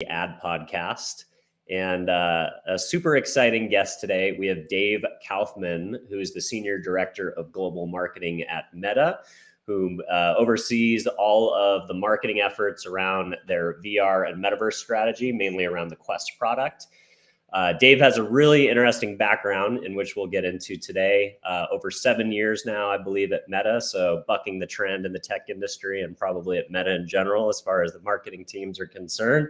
Ad podcast. And a super exciting guest today. We have Dave Kaufman, who is the Senior Director of Global Marketing at Meta, who oversees all of the marketing efforts around their VR and Metaverse strategy, mainly around the Quest product. Dave has a really interesting background in which we'll get into today. Over 7 years now, I believe, at Meta, so bucking the trend in the tech industry and probably at Meta in general as far as the marketing teams are concerned.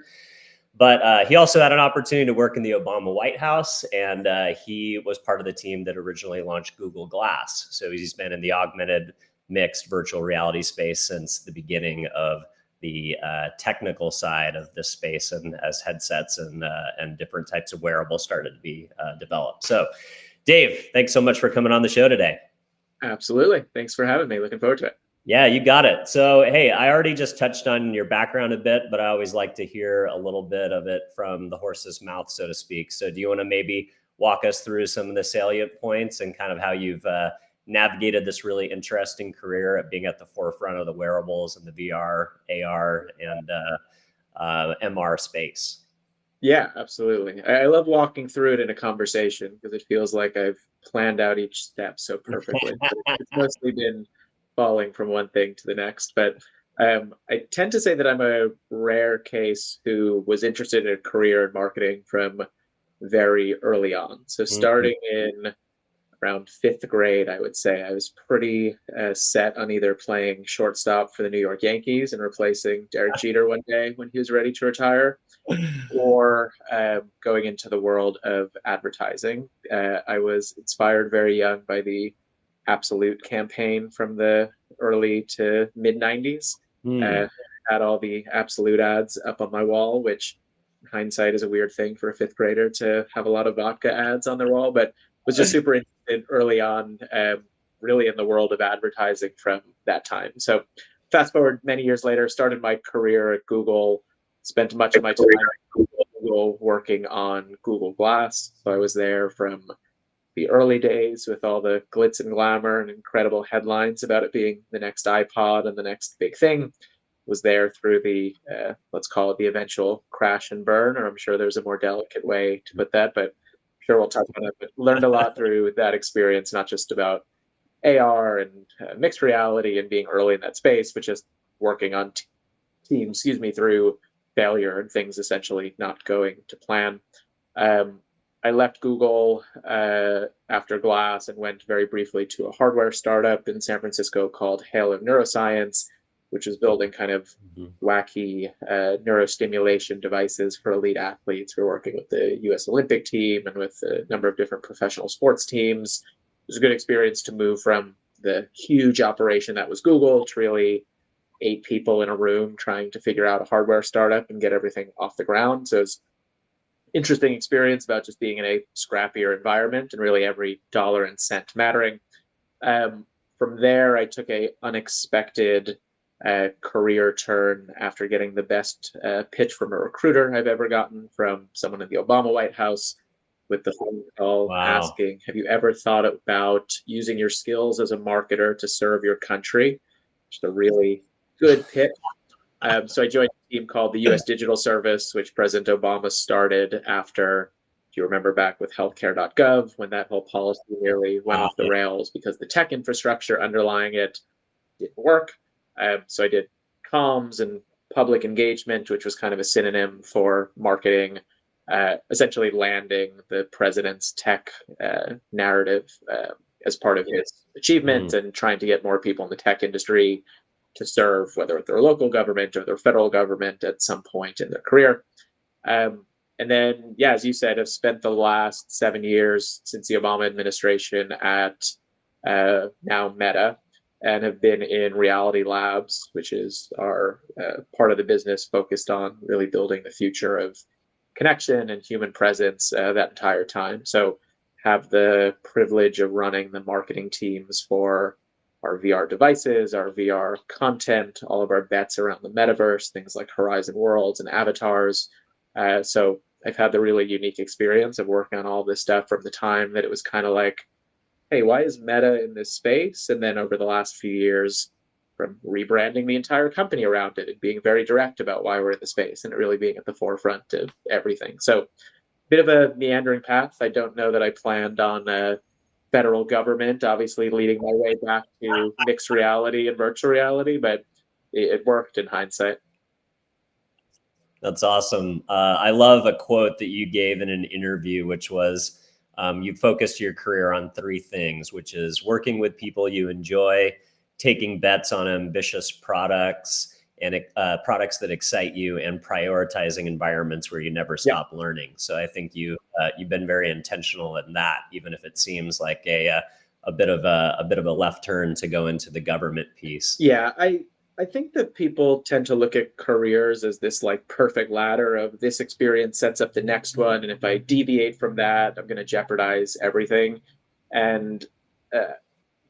But he also had an opportunity to work in the Obama White House, and he was part of the team that originally launched Google Glass. So he's been in the augmented mixed virtual reality space since the beginning of the technical side of this space, and as headsets and different types of wearables started to be developed. So, Dave, thanks so much for coming on the show today. Absolutely. Thanks for having me. Looking forward to it. Yeah, you got it. So, hey, I already just touched on your background a bit, but I always like to hear a little bit of it from the horse's mouth, so to speak. So do you want to maybe walk us through some of the salient points and kind of how you've navigated this really interesting career at being at the forefront of the wearables and the VR, AR, and MR space? Yeah, absolutely. I love walking through it in a conversation because it feels like I've planned out each step so perfectly. But it's mostly been falling from one thing to the next. But I tend to say that I'm a rare case who was interested in a career in marketing from very early on. So starting in around fifth grade, I would say I was pretty set on either playing shortstop for the New York Yankees and replacing Derek Jeter one day when he was ready to retire, or going into the world of advertising. I was inspired very young by the Absolute campaign from the early to mid 90s. Had all the Absolute ads up on my wall, which in hindsight is a weird thing for a fifth grader to have a lot of vodka ads on their wall, but was just super interested early on, really in the world of advertising from that time. So fast forward many years later, started my career at Google, spent much of my time at Google working on Google Glass. So I was there from the early days with all the glitz and glamour and incredible headlines about it being the next iPod and the next big thing. Was there through the, let's call it the eventual crash and burn, or I'm sure there's a more delicate way to put that, but sure we'll touch on it. But learned a lot through that experience, not just about AR and mixed reality and being early in that space, but just working on teams, through failure and things essentially not going to plan. I left Google after Glass and went very briefly to a hardware startup in San Francisco called Halo Neuroscience, which was building kind of wacky neurostimulation devices for elite athletes. We're working with the US Olympic team and with a number of different professional sports teams. It was a good experience to move from the huge operation that was Google to really 8 people in a room trying to figure out a hardware startup and get everything off the ground. So it's interesting experience about just being in a scrappier environment and really every dollar and cent mattering. From there, I took a unexpected career turn after getting the best pitch from a recruiter I've ever gotten from someone in the Obama White House, with the phone call asking, have you ever thought about using your skills as a marketer to serve your country? Just a really good pitch. So I joined a team called the U.S. Digital Service, which President Obama started after, if you remember back with healthcare.gov, when that whole policy nearly went off the rails because the tech infrastructure underlying it didn't work. So I did comms and public engagement, which was kind of a synonym for marketing, essentially landing the president's tech narrative as part of his achievement and trying to get more people in the tech industry to serve, whether their local government or their federal government at some point in their career. And then, yeah, as you said, I've spent the last 7 years since the Obama administration at now Meta, and have been in Reality Labs, which is our part of the business focused on really building the future of connection and human presence that entire time. So have the privilege of running the marketing teams for our VR devices, our VR content, all of our bets around the metaverse, things like Horizon Worlds and avatars. So I've had the really unique experience of working on all this stuff from the time that it was kind of like, hey, why is Meta in this space? And then over the last few years, from rebranding the entire company around it and being very direct about why we're in the space and it really being at the forefront of everything. So, bit of a meandering path. I don't know that I planned on federal government, obviously leading my way back to mixed reality and virtual reality, but it worked in hindsight. That's awesome. I love a quote that you gave in an interview, which was you focused your career on three things, which is working with people you enjoy, taking bets on ambitious products and products that excite you, and prioritizing environments where you never Yeah. stop learning. So I think you've been very intentional in that, even if it seems like a bit of a left turn to go into the government piece. Yeah, I think that people tend to look at careers as this like perfect ladder of this experience sets up the next one, and if I deviate from that, I'm going to jeopardize everything. And uh,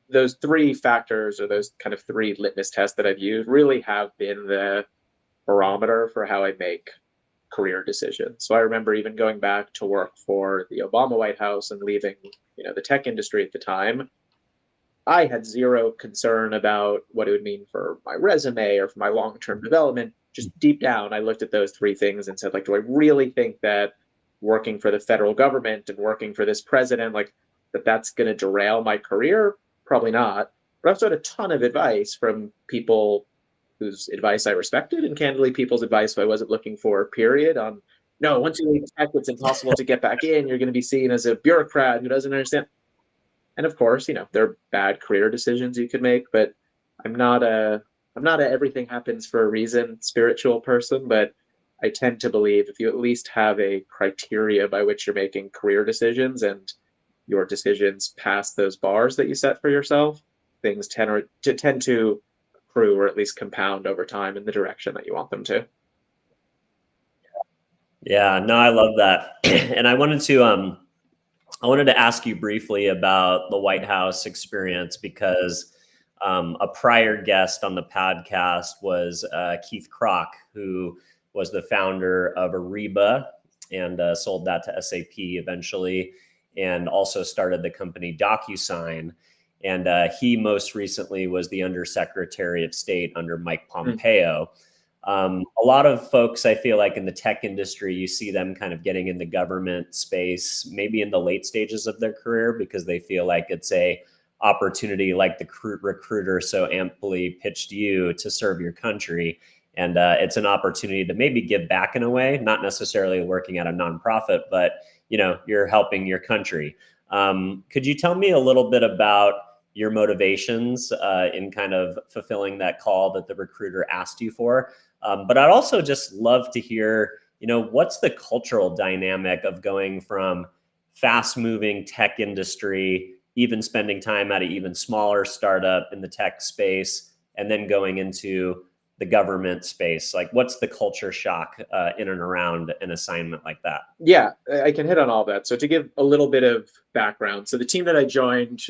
those three factors, or those kind of three litmus tests that I've used, really have been the barometer for how I make career decisions. So I remember even going back to work for the Obama White House and leaving, the tech industry at the time. I had zero concern about what it would mean for my resume or for my long-term development. Just deep down, I looked at those three things and said, like, do I really think that working for the federal government and working for this president, like that's going to derail my career? Probably not. But I also had a ton of advice from people whose advice I respected, and candidly, people's advice who I wasn't looking for, period, on no, once you leave tech, it's impossible to get back in. You're going to be seen as a bureaucrat who doesn't understand. And of course, there are bad career decisions you could make, but I'm not a everything happens for a reason spiritual person, but I tend to believe if you at least have a criteria by which you're making career decisions and your decisions pass those bars that you set for yourself, things tend to accrue or at least compound over time in the direction that you want them to. Yeah, no, I love that. And I wanted to ask you briefly about the White House experience because a prior guest on the podcast was Keith Kroc, who was the founder of Ariba and sold that to SAP eventually, and also started the company DocuSign. And he most recently was the Undersecretary of State under Mike Pompeo. A lot of folks, I feel like in the tech industry, you see them kind of getting in the government space, maybe in the late stages of their career, because they feel like it's a opportunity, like the recruiter so amply pitched you, to serve your country. And it's an opportunity to maybe give back in a way, not necessarily working at a nonprofit, but you're helping your country. Could you tell me a little bit about your motivations in kind of fulfilling that call that the recruiter asked you for? But I'd also just love to hear, what's the cultural dynamic of going from fast-moving tech industry, even spending time at an even smaller startup in the tech space, and then going into the government space? Like, what's the culture shock in and around an assignment like that? Yeah, I can hit on all that. So to give a little bit of background, so the team that I joined,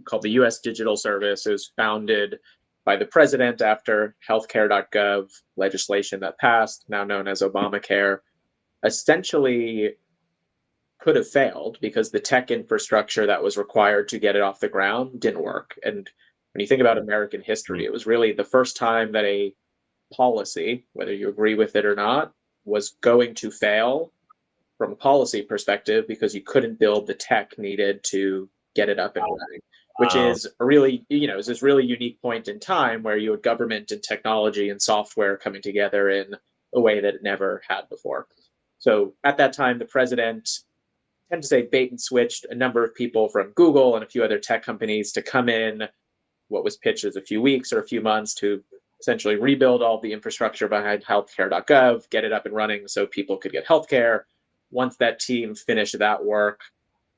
called the U.S. Digital Service, was founded by the president after healthcare.gov legislation that passed, now known as Obamacare, essentially could have failed because the tech infrastructure that was required to get it off the ground didn't work. And when you think about American history, it was really the first time that a policy, whether you agree with it or not, was going to fail from a policy perspective because you couldn't build the tech needed to get it up and running, which is a really, is this really unique point in time where you had government and technology and software coming together in a way that it never had before. So at that time, the president, I tend to say, bait and switched a number of people from Google and a few other tech companies to come in what was pitched as a few weeks or a few months to essentially rebuild all the infrastructure behind healthcare.gov, get it up and running so people could get healthcare. Once that team finished that work,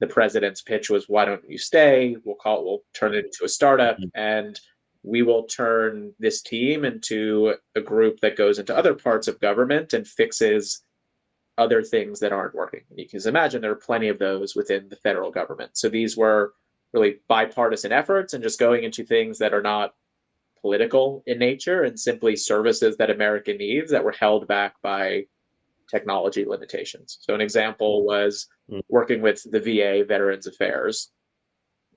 the president's pitch was, why don't you stay? We'll turn it into a startup, and we will turn this team into a group that goes into other parts of government and fixes other things that aren't working. You can imagine there are plenty of those within the federal government. So these were really bipartisan efforts and just going into things that are not political in nature and simply services that America needs that were held back by technology limitations. So an example was working with the VA Veterans Affairs.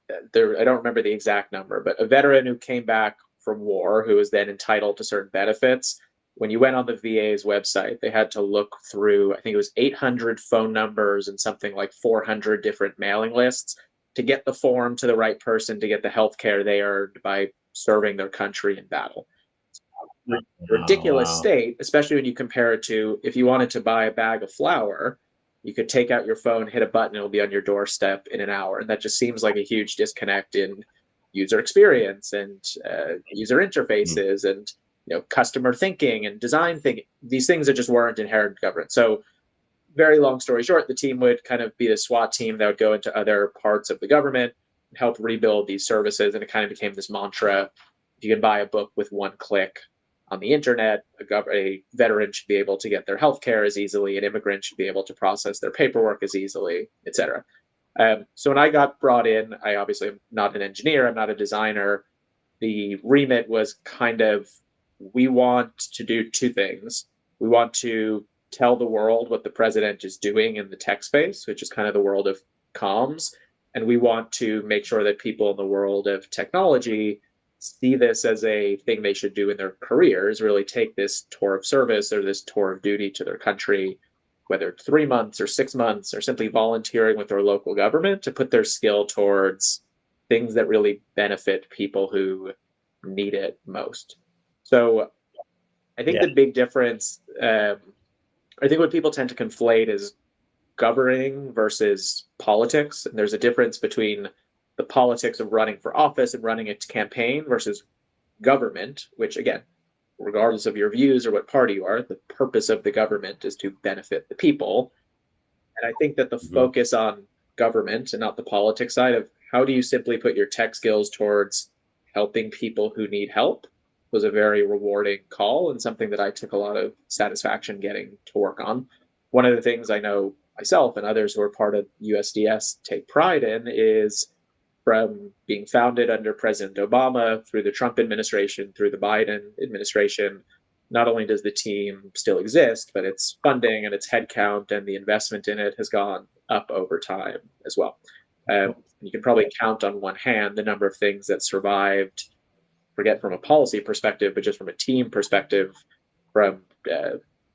I don't remember the exact number, but a veteran who came back from war who was then entitled to certain benefits. When you went on the VA's website, they had to look through, I think it was 800 phone numbers and something like 400 different mailing lists to get the form to the right person to get the health care they earned by serving their country in battle. Oh, Ridiculous wow. state, especially when you compare it to if you wanted to buy a bag of flour, you could take out your phone, hit a button, it'll be on your doorstep in an hour. And that just seems like a huge disconnect in user experience and user Mm. interfaces and customer thinking and design thinking. These things that just weren't inherent in government. So very long story short, the team would kind of be the SWAT team that would go into other parts of the government and help rebuild these services. And it kind of became this mantra: if you can buy a book with one click on the internet, a veteran should be able to get their health care as easily, an immigrant should be able to process their paperwork as easily, etc. So when I got brought in, I obviously am not an engineer, I'm not a designer. The remit was kind of, we want to do two things. We want to tell the world what the president is doing in the tech space, which is kind of the world of comms. And we want to make sure that people in the world of technology see this as a thing they should do in their careers, really take this tour of service or this tour of duty to their country, whether it's 3 months or 6 months, or simply volunteering with their local government to put their skill towards things that really benefit people who need it most. So I think Yeah. the big difference, I think what people tend to conflate is governing versus politics. And there's a difference between the politics of running for office and running a campaign versus government, which, again, regardless of your views or what party you are, the purpose of the government is to benefit the people. And I think that the Mhm. focus on government and not the politics side of how do you simply put your tech skills towards helping people who need help was a very rewarding call and something that I took a lot of satisfaction getting to work on. One of the things I know myself and others who are part of USDS take pride in is from being founded under President Obama through the Trump administration, through the Biden administration. Not only does the team still exist, but its funding and its headcount and the investment in it has gone up over time as well. You can probably count on one hand the number of things that survived, forget from a policy perspective, but just from a team perspective, from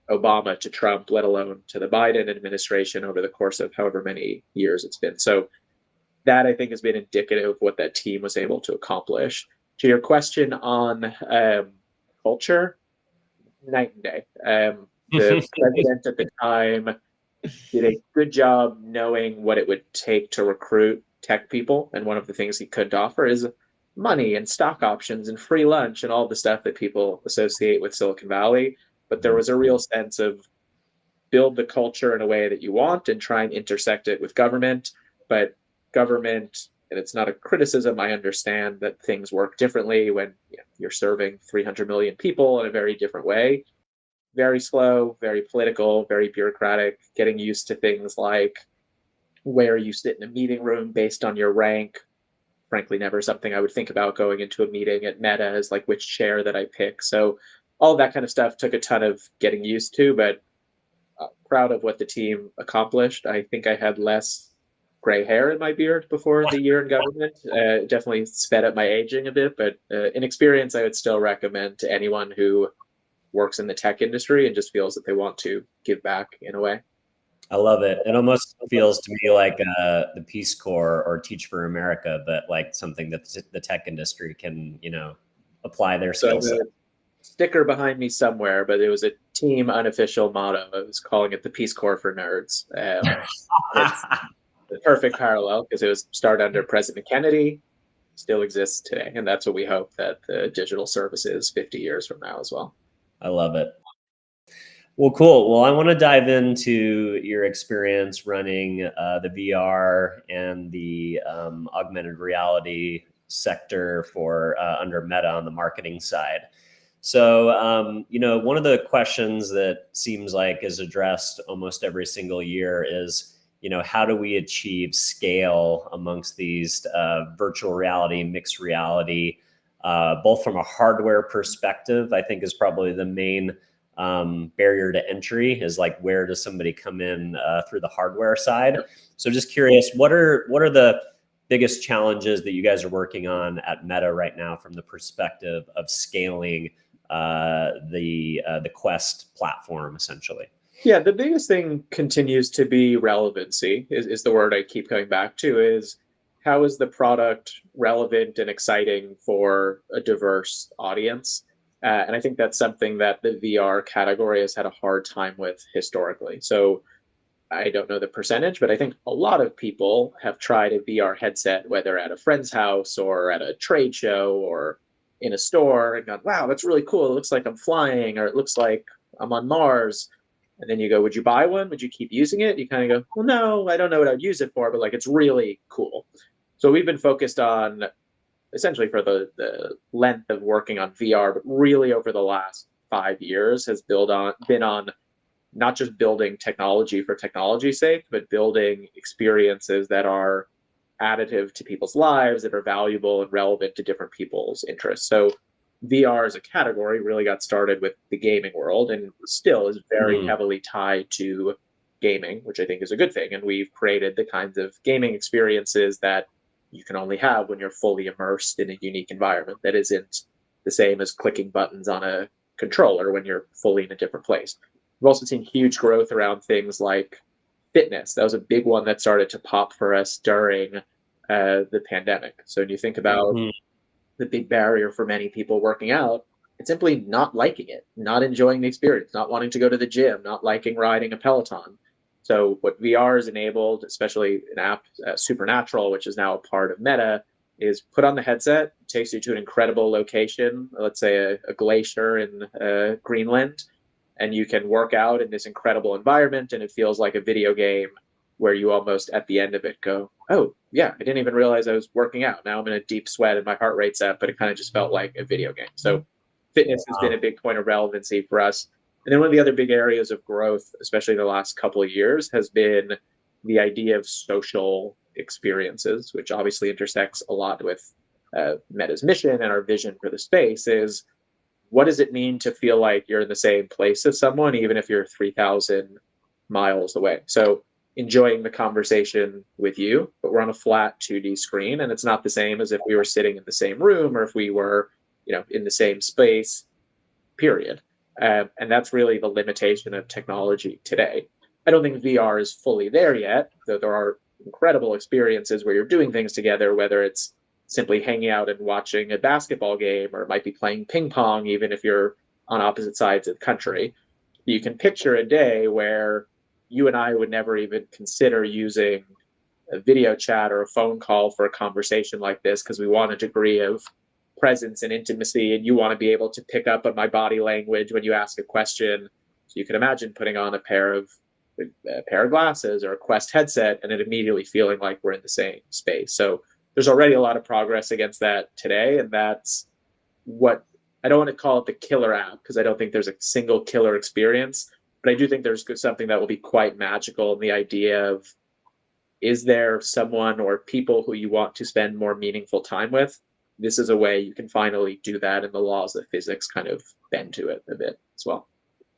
Obama to Trump, let alone to the Biden administration over the course of however many years it's been. So that, I think, has been indicative of what that team was able to accomplish. To your question on culture, night and day. The president at the time did a good job knowing what it would take to recruit tech people. And one of the things he could offer is money and stock options and free lunch and all the stuff that people associate with Silicon Valley. But there was a real sense of build the culture in a way that you want and try and intersect it with government. But government, and it's not a criticism, I understand that things work differently when you're serving 300 million people in a very different way. Very slow, very political, very bureaucratic, getting used to things like where you sit in a meeting room based on your rank. Frankly, never something I would think about going into a meeting at Meta, is like which chair that I pick. So all that kind of stuff took a ton of getting used to, but proud of what the team accomplished. I think I had less gray hair in my beard before the year in government. Definitely sped up my aging a bit, but an experience I would still recommend to anyone who works in the tech industry and just feels that they want to give back in a way. I love it. It almost feels to me like the Peace Corps or Teach for America, but like something that the tech industry can, apply their So I skill have set. a sticker behind me somewhere, but it was a team unofficial motto. I was calling it the Peace Corps for Nerds. It's the perfect parallel because it was started under President Kennedy, still exists today. And that's what we hope that the digital service is 50 years from now as well. I love it. Well, cool. Well, I want to dive into your experience running the VR and the augmented reality sector for under Meta on the marketing side. So, one of the questions that seems like is addressed almost every single year is, how do we achieve scale amongst these virtual reality, mixed reality, both from a hardware perspective, I think is probably the main barrier to entry, is like, where does somebody come in through the hardware side? So just curious, what are the biggest challenges that you guys are working on at Meta right now from the perspective of scaling the Quest platform, essentially? Yeah, the biggest thing continues to be relevancy, is the word I keep coming back to, is how is the product relevant and exciting for a diverse audience? And I think that's something that the VR category has had a hard time with historically. So I don't know the percentage, but I think a lot of people have tried a VR headset, whether at a friend's house or at a trade show or in a store, and gone, wow, that's really cool. It looks like I'm flying, or it looks like I'm on Mars. And then you go, would you buy one? Would you keep using it? You kind of go, well, no, I don't know what I'd use it for, but like it's really cool. So we've been focused on essentially for the length of working on VR, but really over the last 5 years has been on not just building technology for technology's sake, but building experiences that are additive to people's lives, that are valuable and relevant to different people's interests. So VR as a category really got started with the gaming world and still is very Mm. heavily tied to gaming, which I think is a good thing. And we've created the kinds of gaming experiences that you can only have when you're fully immersed in a unique environment that isn't the same as clicking buttons on a controller when you're fully in a different place. We've also seen huge growth around things like fitness. That was a big one that started to pop for us during the pandemic. So when you think about Mm. the big barrier for many people working out, it's simply not liking it, not enjoying the experience, not wanting to go to the gym, not liking riding a Peloton. So what VR has enabled, especially an app, Supernatural, which is now a part of Meta, is put on the headset, takes you to an incredible location, let's say a glacier in Greenland, and you can work out in this incredible environment, and it feels like a video game where you almost at the end of it go, oh yeah, I didn't even realize I was working out. Now I'm in a deep sweat and my heart rate's up, but it kind of just felt like a video game. So fitness has been a big point of relevancy for us. And then one of the other big areas of growth, especially in the last couple of years, has been the idea of social experiences, which obviously intersects a lot with Meta's mission and our vision for the space. Is what does it mean to feel like you're in the same place as someone, even if you're 3,000 miles away? So enjoying the conversation with you, but we're on a flat 2D screen, and it's not the same as if we were sitting in the same room or if we were, in the same space, period. And that's really the limitation of technology today. I don't think VR is fully there yet, though there are incredible experiences where you're doing things together, whether it's simply hanging out and watching a basketball game, or it might be playing ping pong, even if you're on opposite sides of the country. You can picture a day where you and I would never even consider using a video chat or a phone call for a conversation like this because we want a degree of presence and intimacy, and you want to be able to pick up on my body language when you ask a question. So you can imagine putting on a pair of glasses or a Quest headset and it immediately feeling like we're in the same space. So there's already a lot of progress against that today, and that's what I don't want to call it the killer app because I don't think there's a single killer experience, but I do think there's something that will be quite magical in the idea of, is there someone or people who you want to spend more meaningful time with? This is a way you can finally do that, and the laws of physics kind of bend to it a bit as well.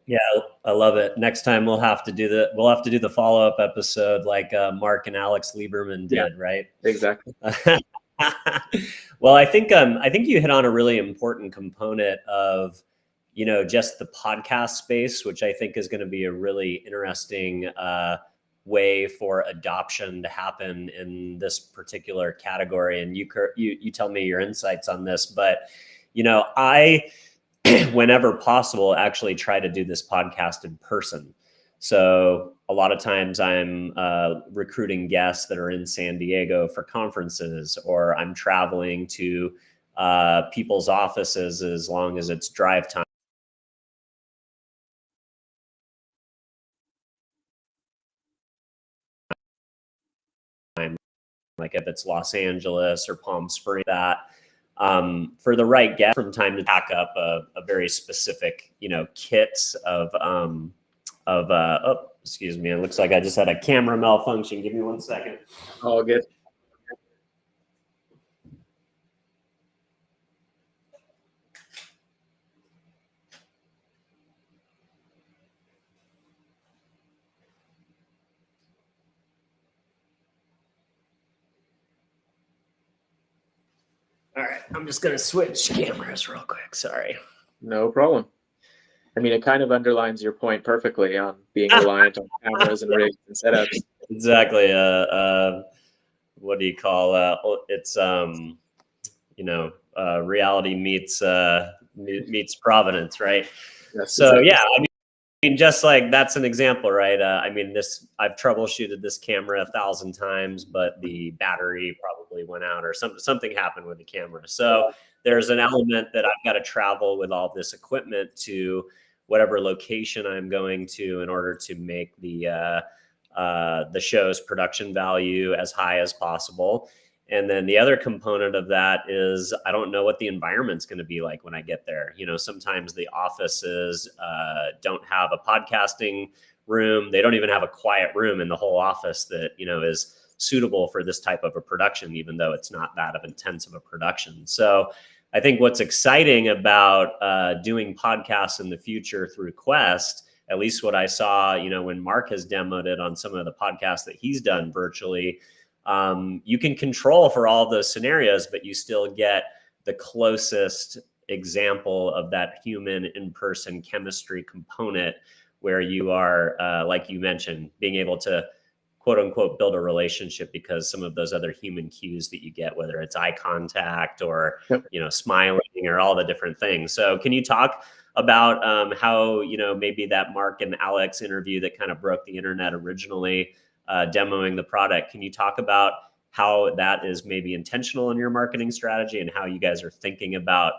Yeah, I love it. Next time we'll have to do the follow-up episode like Mark and Alex Lieberman Yeah, did, right? exactly. Well, I think you hit on a really important component of just the podcast space, which I think is going to be a really interesting way for adoption to happen in this particular category. And you tell me your insights on this, but I whenever possible actually try to do this podcast in person. So a lot of times I'm recruiting guests that are in San Diego for conferences, or I'm traveling to people's offices as long as it's drive time. Like if it's Los Angeles or Palm Springs, that for the right guest from time to pack up a very specific, kit oh, excuse me. It looks like I just had a camera malfunction. Give me 1 second. All good. All right, I'm just gonna switch cameras real quick. Sorry. No problem. I mean, it kind of underlines your point perfectly on being reliant on cameras and rigs and setups. Exactly. What do you call? It's reality meets providence, right? Yes, So exactly. yeah, I mean, just like that's an example, right? I mean, I've troubleshooted this camera 1,000 times, but the battery probably went out or something happened with the camera. So there's an element that I've got to travel with all this equipment to whatever location I'm going to in order to make the show's production value as high as possible. And then the other component of that is I don't know what the environment's going to be like when I get there. Sometimes the offices don't have a podcasting room. They don't even have a quiet room in the whole office that, is suitable for this type of a production, even though it's not that of intense of a production. So I think what's exciting about doing podcasts in the future through Quest, at least what I saw, when Mark has demoed it on some of the podcasts that he's done virtually, you can control for all those scenarios, but you still get the closest example of that human in-person chemistry component where you are, like you mentioned, being able to quote unquote build a relationship because some of those other human cues that you get, whether it's eye contact or, smiling or all the different things. So can you talk about how, maybe that Mark and Alex interview that kind of broke the internet originally, demoing the product. Can you talk about how that is maybe intentional in your marketing strategy and how you guys are thinking about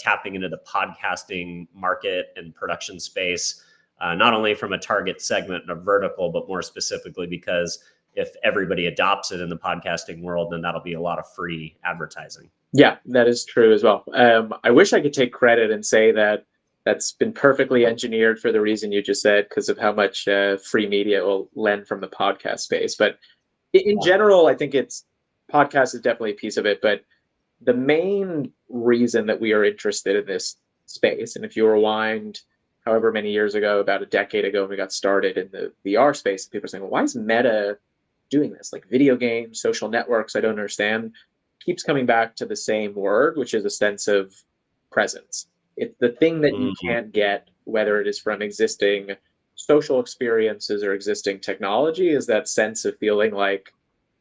tapping into the podcasting market and production space, not only from a target segment and a vertical, but more specifically because if everybody adopts it in the podcasting world, then that'll be a lot of free advertising. Yeah, that is true as well. I wish I could take credit and say that that's been perfectly engineered for the reason you just said, because of how much free media will lend from the podcast space. But in general, I think podcast is definitely a piece of it. But the main reason that we are interested in this space, and if you rewind however many years ago, about a decade ago, when we got started in the VR space, people are saying, well, why is Meta doing this? Like video games, social networks, I don't understand. Keeps coming back to the same word, which is a sense of presence. It's the thing that you can't get, whether it is from existing social experiences or existing technology, is that sense of feeling like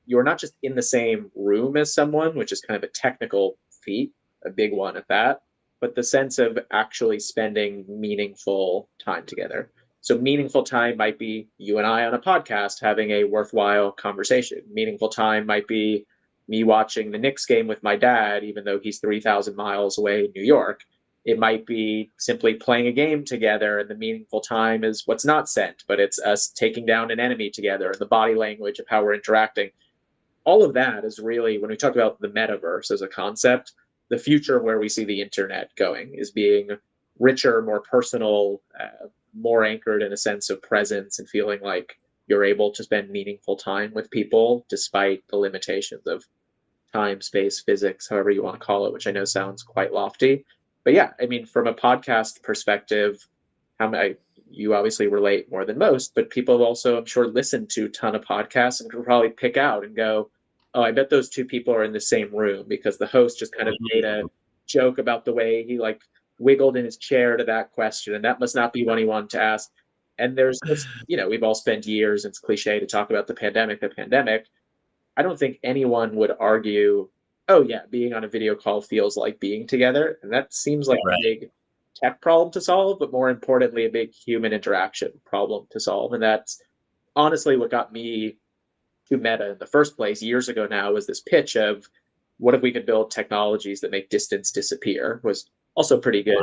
you're not just in the same room as someone, which is kind of a technical feat, a big one at that, but the sense of actually spending meaningful time together. So meaningful time might be you and I on a podcast having a worthwhile conversation. Meaningful time might be me watching the Knicks game with my dad, even though he's 3,000 miles away in New York. It might be simply playing a game together, and the meaningful time is what's not sent, but it's us taking down an enemy together, and the body language of how we're interacting. All of that is really, when we talk about the metaverse as a concept, the future where we see the internet going is being richer, more personal, more anchored in a sense of presence and feeling like you're able to spend meaningful time with people despite the limitations of time, space, physics, however you want to call it, which I know sounds quite lofty. But yeah, I mean, from a podcast perspective, you obviously relate more than most, but people also, I'm sure, listen to a ton of podcasts and can probably pick out and go, oh, I bet those two people are in the same room because the host just kind of made a joke about the way he like wiggled in his chair to that question. And that must not be one he wanted to ask. And there's this, we've all spent years, it's cliche to talk about the pandemic. I don't think anyone would argue, oh yeah, being on a video call feels like being together. And that seems like a big tech problem to solve, but more importantly, a big human interaction problem to solve. And that's honestly what got me to Meta in the first place years ago now, was this pitch of what if we could build technologies that make distance disappear. Was also pretty good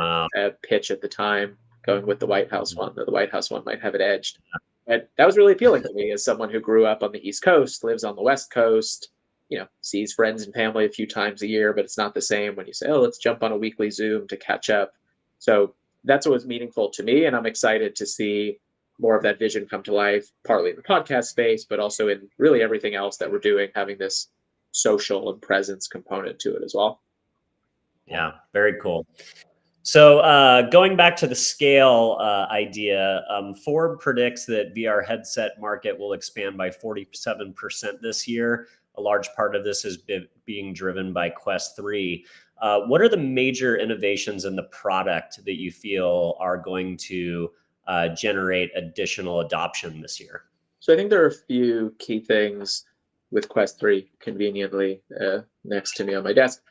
pitch at the time, going with the White House one, though the White House one might have it edged. And that was really appealing to me as someone who grew up on the East Coast, lives on the West Coast, sees friends and family a few times a year, but it's not the same when you say, oh, let's jump on a weekly Zoom to catch up. So that's what was meaningful to me. And I'm excited to see more of that vision come to life, partly in the podcast space, but also in really everything else that we're doing, having this social and presence component to it as well. Yeah, very cool. So going back to the scale idea, Ford predicts that VR headset market will expand by 47% this year, a large part of this is being driven by Quest 3. What are the major innovations in the product that you feel are going to generate additional adoption this year? So I think there are a few key things with Quest 3 conveniently next to me on my desk.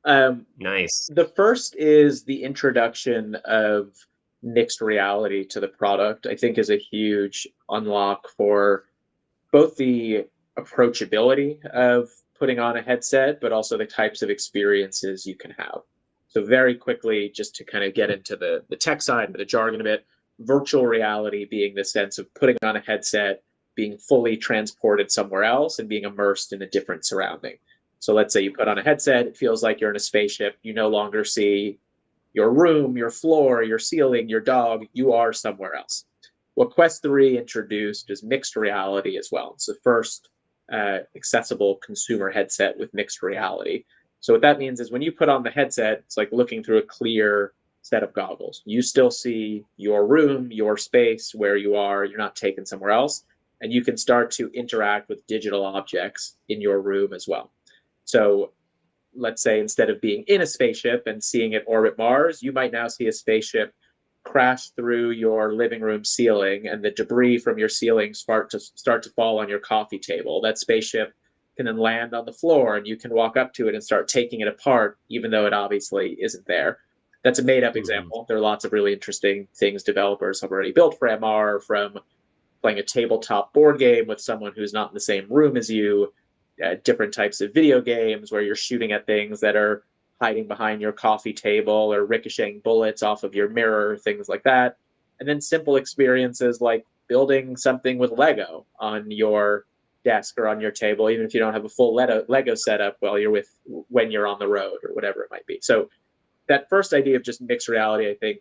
Nice. The first is the introduction of mixed reality to the product, I think is a huge unlock for both the approachability of putting on a headset, but also the types of experiences you can have. So very quickly, just to kind of get into the tech side and the jargon a bit, virtual reality being the sense of putting on a headset, being fully transported somewhere else and being immersed in a different surrounding. So let's say you put on a headset, it feels like you're in a spaceship. You no longer see your room, your floor, your ceiling, your dog. You are somewhere else. What Quest 3 introduced is mixed reality as well. It's the first accessible consumer headset with mixed reality. So what that means is when you put on the headset, it's like looking through a clear set of goggles. You still see your room, your space, where you are. You're not taken somewhere else. And you can start to interact with digital objects in your room as well. So let's say instead of being in a spaceship and seeing it orbit Mars, you might now see a spaceship crash through your living room ceiling, and the debris from your ceiling start to fall on your coffee table. That spaceship can then land on the floor, and you can walk up to it and start taking it apart, even though it obviously isn't there. That's a made-up example. There are lots of really interesting things developers have already built for MR, from playing a tabletop board game with someone who's not in the same room as you, different types of video games where you're shooting at things that are hiding behind your coffee table or ricocheting bullets off of your mirror, things like that. And then simple experiences like building something with Lego on your desk or on your table, even if you don't have a full Lego setup when you're on the road or whatever it might be. So that first idea of just mixed reality, I think,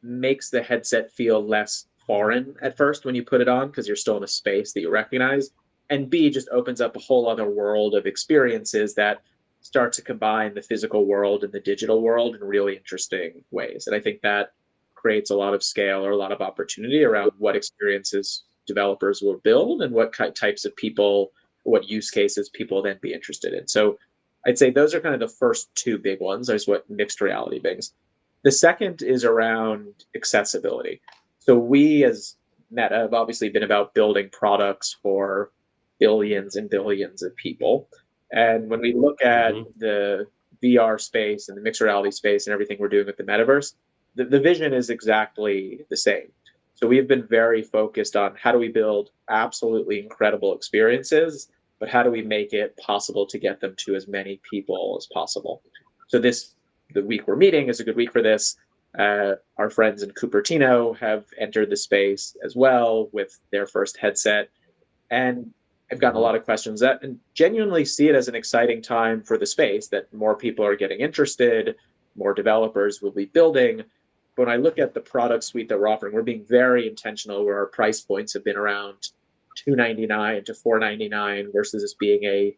makes the headset feel less foreign at first when you put it on because you're still in a space that you recognize. And B, just opens up a whole other world of experiences that start to combine the physical world and the digital world in really interesting ways. And I think that creates a lot of scale or a lot of opportunity around what experiences developers will build and what types of people, what use cases people then be interested in. So I'd say those are kind of the first two big ones. There's what mixed reality brings. The second is around accessibility. So we as Meta have obviously been about building products for billions and billions of people. And when we look at the VR space and the mixed reality space and everything we're doing with the metaverse, the vision is exactly the same. So we've been very focused on how do we build absolutely incredible experiences, but how do we make it possible to get them to as many people as possible? So the week we're meeting is a good week for this. Our friends in Cupertino have entered the space as well with their first headset. And I've gotten a lot of questions that and genuinely see it as an exciting time for the space, that more people are getting interested, more developers will be building. But when I look at the product suite that we're offering, we're being very intentional where our price points have been around $299 to $499 versus this being a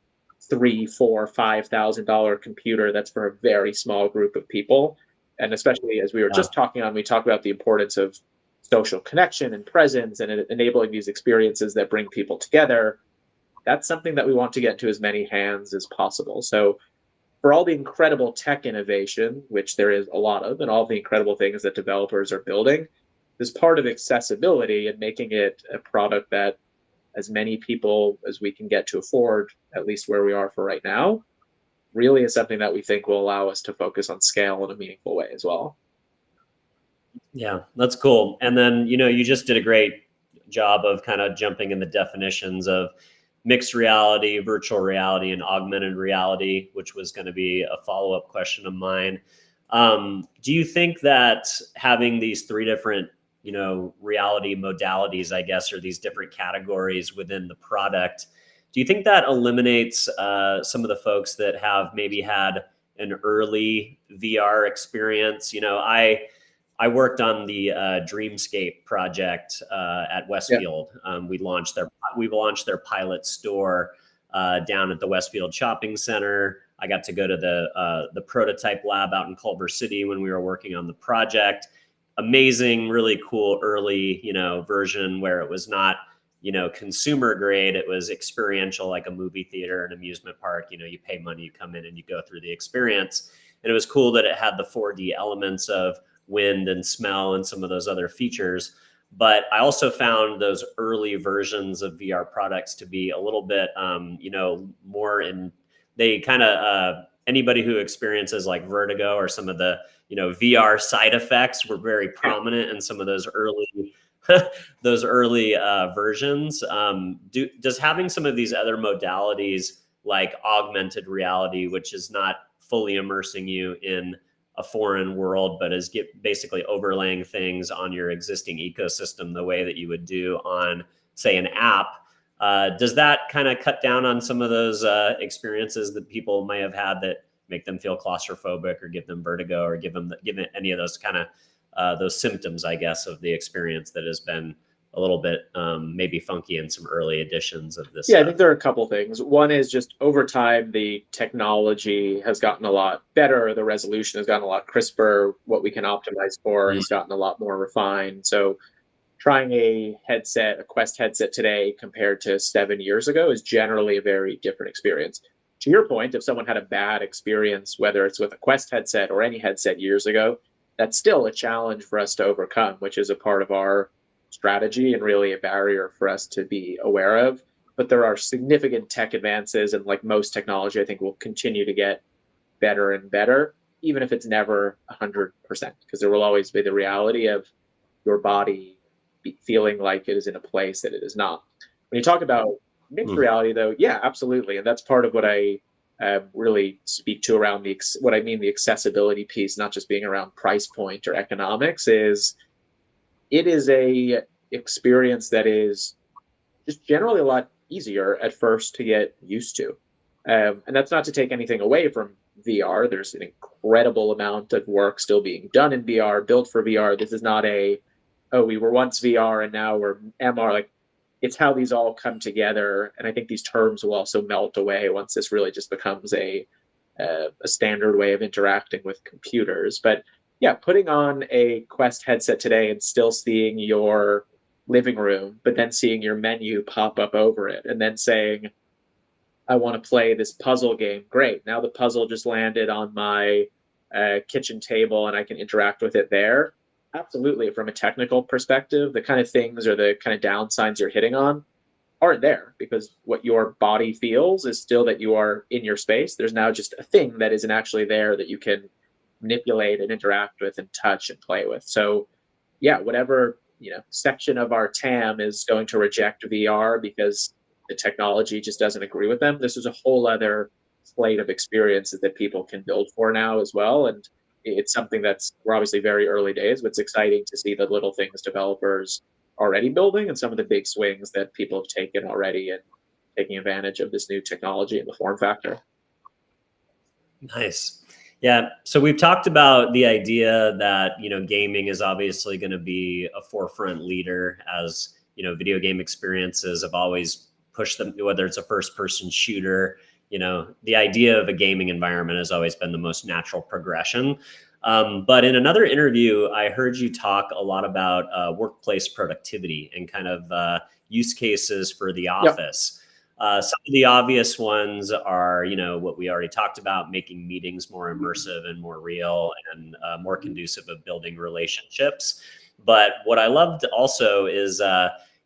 $3,000, $4,000, $5,000 computer that's for a very small group of people. And especially as we were just talking on, we talked about the importance of social connection and presence and enabling these experiences that bring people together. That's something that we want to get to as many hands as possible. So for all the incredible tech innovation, which there is a lot of, and all the incredible things that developers are building, this part of accessibility and making it a product that as many people as we can get to afford, at least where we are for right now, really is something that we think will allow us to focus on scale in a meaningful way as well. Yeah, that's cool. And then, you just did a great job of kind of jumping in the definitions of mixed reality, virtual reality, and augmented reality, which was going to be a follow-up question of mine. Do you think that having these three different, reality modalities, I guess, or these different categories within the product, do you think that eliminates some of the folks that have maybe had an early VR experience? I worked on the Dreamscape project at Westfield. We launched their pilot store down at the Westfield Shopping Center. I got to go to the prototype lab out in Culver City when we were working on the project. Amazing, really cool early version where it was not consumer grade. It was experiential, like a movie theater, an amusement park. You pay money, you come in and you go through the experience. And it was cool that it had the 4D elements of wind and smell and some of those other features. But I also found those early versions of VR products to be a little bit, more in, they kind of, anybody who experiences like vertigo or some of the, VR side effects were very prominent in some of those early versions. Does having some of these other modalities like augmented reality, which is not fully immersing you in a foreign world, but is basically overlaying things on your existing ecosystem the way that you would do on, say, an app, does that kind of cut down on some of those experiences that people might have had that make them feel claustrophobic or give them vertigo or give any of those kind of those symptoms, I guess, of the experience that has been a little bit maybe funky in some early editions of this? Yeah, stuff? I think there are a couple things. One is just over time, the technology has gotten a lot better. The resolution has gotten a lot crisper. What we can optimize for has gotten a lot more refined. So trying a Quest headset today compared to 7 years ago is generally a very different experience. To your point, if someone had a bad experience, whether it's with a Quest headset or any headset years ago, that's still a challenge for us to overcome, which is a part of our strategy and really a barrier for us to be aware of. But there are significant tech advances, and like most technology, I think will continue to get better and better, even if it's never 100%, because there will always be the reality of your body feeling like it is in a place that it is not. When you talk about mixed reality, though, yeah, absolutely, and that's part of what I really speak to around what I mean the accessibility piece, not just being around price point or economics, is it is a experience that is just generally a lot easier at first to get used to. And that's not to take anything away from VR. There's an incredible amount of work still being done in VR, built for VR. This is not we were once VR and now we're MR. Like, it's how these all come together. And I think these terms will also melt away once this really just becomes a standard way of interacting with computers. But yeah, putting on a Quest headset today and still seeing your living room, but then seeing your menu pop up over it and then saying, I want to play this puzzle game. Great. Now the puzzle just landed on my kitchen table and I can interact with it there. Absolutely. From a technical perspective, the kind of things or the kind of downsides you're hitting on aren't there, because what your body feels is still that you are in your space. There's now just a thing that isn't actually there that you can manipulate and interact with and touch and play with. So yeah, whatever section of our TAM is going to reject VR because the technology just doesn't agree with them, this is a whole other slate of experiences that people can build for now as well. And it's something we're obviously very early days, but it's exciting to see the little things developers already building and some of the big swings that people have taken already and taking advantage of this new technology and the form factor. Nice. Yeah. So we've talked about the idea that, gaming is obviously going to be a forefront leader, as, video game experiences have always pushed them, whether it's a first person shooter, the idea of a gaming environment has always been the most natural progression. But in another interview, I heard you talk a lot about workplace productivity and kind of use cases for the office. Yep. Some of the obvious ones are, what we already talked about, making meetings more immersive and more real and more conducive of building relationships. But what I loved also is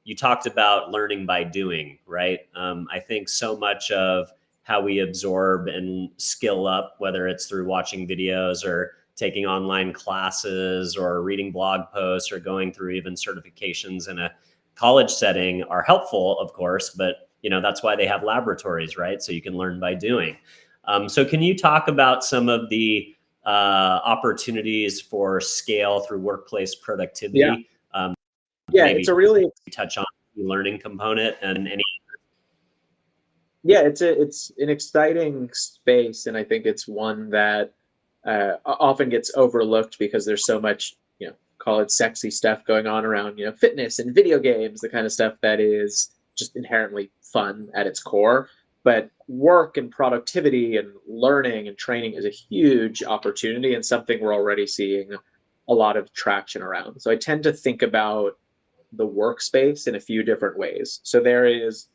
you talked about learning by doing, right? I think so much of how we absorb and skill up, whether it's through watching videos or taking online classes or reading blog posts or going through even certifications in a college setting, are helpful, of course, but that's why they have laboratories, right? So you can learn by doing. So can you talk about some of the opportunities for scale through workplace productivity? Yeah, it's a really touch on the learning component and any. Yeah, it's an exciting space, and I think it's one that often gets overlooked because there's so much, call it sexy stuff going on around, fitness and video games, the kind of stuff that is just inherently fun at its core. But work and productivity and learning and training is a huge opportunity and something we're already seeing a lot of traction around. So I tend to think about the workspace in a few different ways. So there is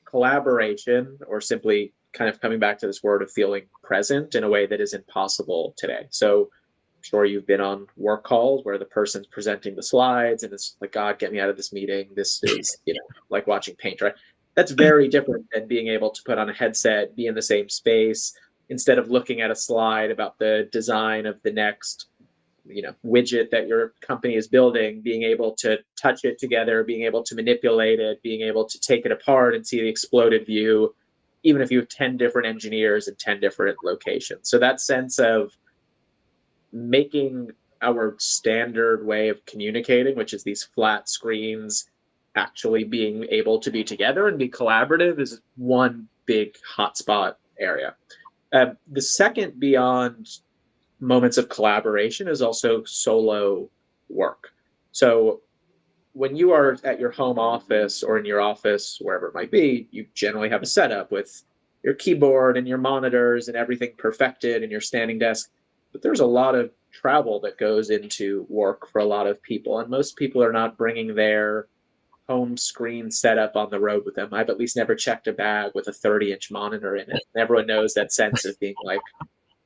collaboration, or simply kind of coming back to this word of feeling present in a way that is impossible today. So I'm sure you've been on work calls where the person's presenting the slides and it's like, God, get me out of this meeting. This is, like watching paint dry. That's very different than being able to put on a headset, be in the same space, instead of looking at a slide about the design of the next widget that your company is building, being able to touch it together, being able to manipulate it, being able to take it apart and see the exploded view, even if you have 10 different engineers in 10 different locations. So that sense of making our standard way of communicating, which is these flat screens, actually being able to be together and be collaborative, is one big hotspot area. The second, beyond moments of collaboration, is also solo work. So when you are at your home office or in your office, wherever it might be, you generally have a setup with your keyboard and your monitors and everything perfected and your standing desk. But there's a lot of travel that goes into work for a lot of people. And most people are not bringing their home screen setup on the road with them. I've at least never checked a bag with a 30-inch monitor in it. And everyone knows that sense of being like,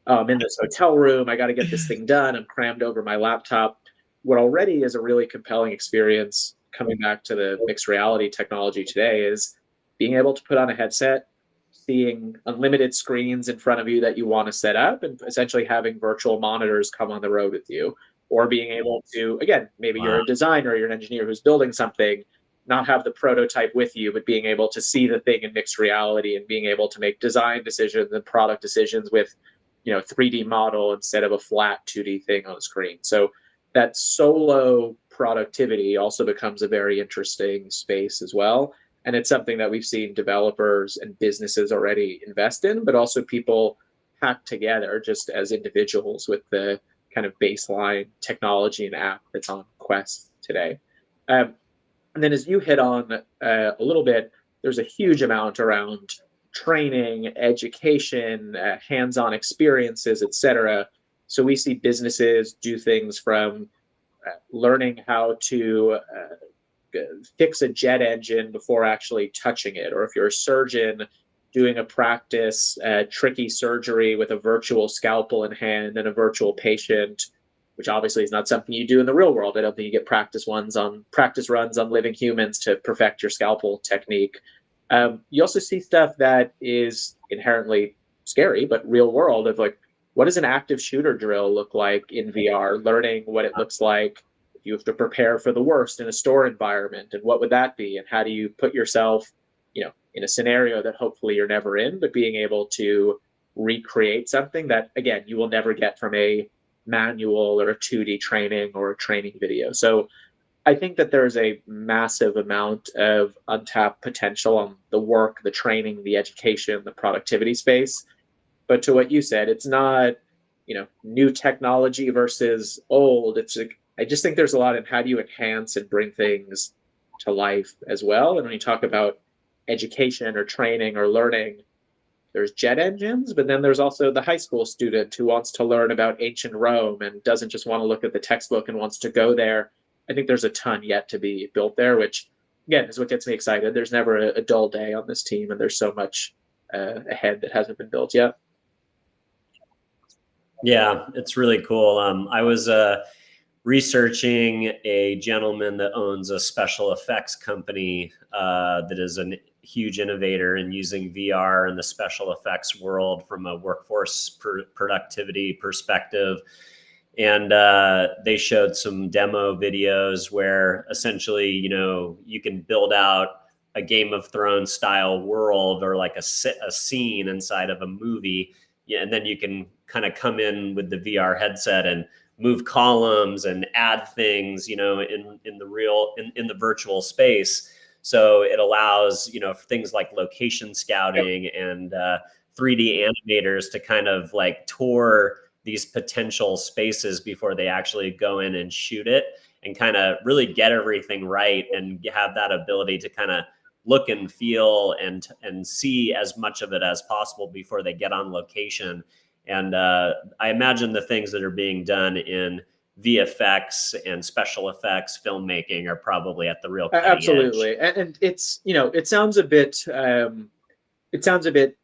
oh, I'm in this hotel room, I got to get this thing done, I'm crammed over my laptop. What already is a really compelling experience, coming back to the mixed reality technology today, is being able to put on a headset, seeing unlimited screens in front of you that you want to set up, and essentially having virtual monitors come on the road with you. Or being able to, again, maybe you're Wow. a designer, you're an engineer who's building something, not have the prototype with you, but being able to see the thing in mixed reality and being able to make design decisions and product decisions with 3D model instead of a flat 2D thing on a screen. So that solo productivity also becomes a very interesting space as well. And it's something that we've seen developers and businesses already invest in, but also people hack together just as individuals with the kind of baseline technology and app that's on Quest today. And then, as you hit on a little bit, there's a huge amount around training, education, hands-on experiences, etc. So we see businesses do things from learning how to fix a jet engine before actually touching it, or if you're a surgeon, doing a practice tricky surgery with a virtual scalpel in hand and a virtual patient, which obviously is not something you do in the real world. I don't think you get practice runs on living humans to perfect your scalpel technique. You also see stuff that is inherently scary, but real world, of like, what does an active shooter drill look like in VR? Learning what it looks like if you have to prepare for the worst in a store environment, and what would that be? And how do you put yourself, in a scenario that hopefully you're never in, but being able to recreate something that, again, you will never get from a manual or a 2D training or a training video. So I think that there's a massive amount of untapped potential on the work, the training, the education, the productivity space. But to what you said, it's not, new technology versus old. It's like, I just think there's a lot in how do you enhance and bring things to life as well. And when you talk about education or training or learning, there's jet engines, but then there's also the high school student who wants to learn about ancient Rome and doesn't just want to look at the textbook and wants to go there. I think there's a ton yet to be built there, which again is what gets me excited. There's never a dull day on this team, and there's so much ahead that hasn't been built yet. Yeah, it's really cool. I was researching a gentleman that owns a special effects company that is a huge innovator in using VR in the special effects world from a workforce productivity perspective. And they showed some demo videos where essentially, you can build out a Game of Thrones style world, or like a scene inside of a movie. Yeah, and then you can kind of come in with the VR headset and move columns and add things, in the virtual space. So it allows, things like location scouting and 3D animators to kind of like tour these potential spaces before they actually go in and shoot it, and kind of really get everything right and have that ability to kind of look and feel and see as much of it as possible before they get on location. And I imagine the things that are being done in VFX and special effects filmmaking are probably at the real cutting Absolutely. edge. And it's, it sounds a bit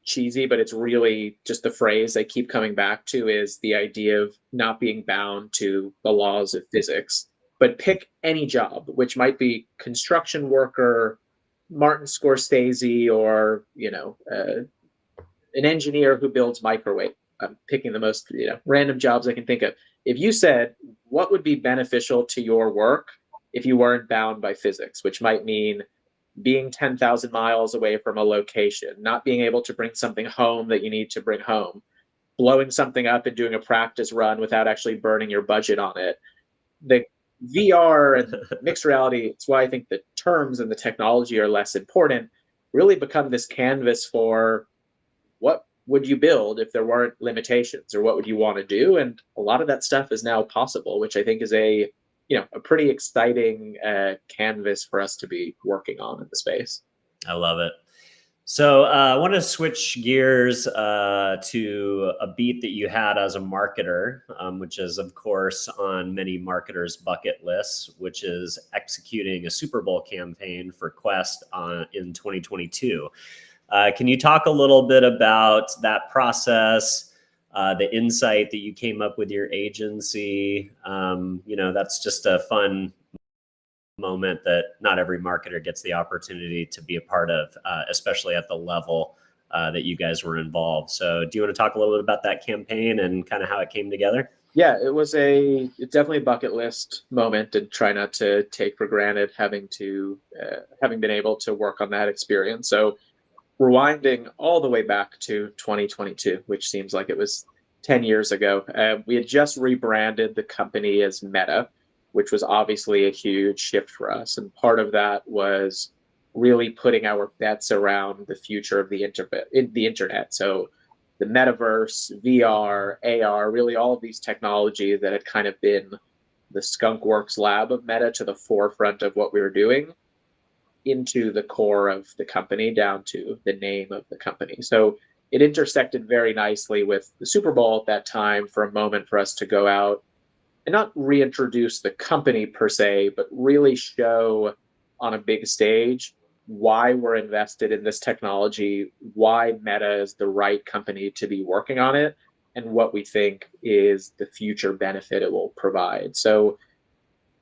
cheesy, but it's really just the phrase I keep coming back to is the idea of not being bound to the laws of physics, but pick any job, which might be construction worker, Martin Scorsese, or, an engineer who builds microwave. I'm picking the most, random jobs I can think of. If you said, what would be beneficial to your work if you weren't bound by physics, which might mean being 10,000 miles away from a location, not being able to bring something home that you need to bring home, blowing something up and doing a practice run without actually burning your budget on it. The VR and mixed reality, it's why I think the terms and the technology are less important, really become this canvas for what would you build if there weren't limitations, or what would you want to do? And a lot of that stuff is now possible, which I think is a pretty exciting canvas for us to be working on in the space. I love it. So I want to switch gears to a beat that you had as a marketer, which is, of course, on many marketers' bucket lists, which is executing a Super Bowl campaign for Quest in 2022. Can you talk a little bit about that process, the insight that you came up with your agency? That's just a fun moment that not every marketer gets the opportunity to be a part of, especially at the level that you guys were involved. So do you want to talk a little bit about that campaign and kind of how it came together? Yeah, it's definitely a bucket list moment, and try not to take for granted having been able to work on that experience. So rewinding all the way back to 2022, which seems like it was 10 years ago, we had just rebranded the company as Meta, which was obviously a huge shift for us. And part of that was really putting our bets around the future of the internet. So the metaverse, VR, AR, really all of these technologies that had kind of been the skunkworks lab of Meta to the forefront of what we were doing, into the core of the company, down to the name of the company. So it intersected very nicely with the Super Bowl at that time for a moment for us to go out and not reintroduce the company per se, but really show on a big stage why we're invested in this technology, why Meta is the right company to be working on it, and what we think is the future benefit it will provide. So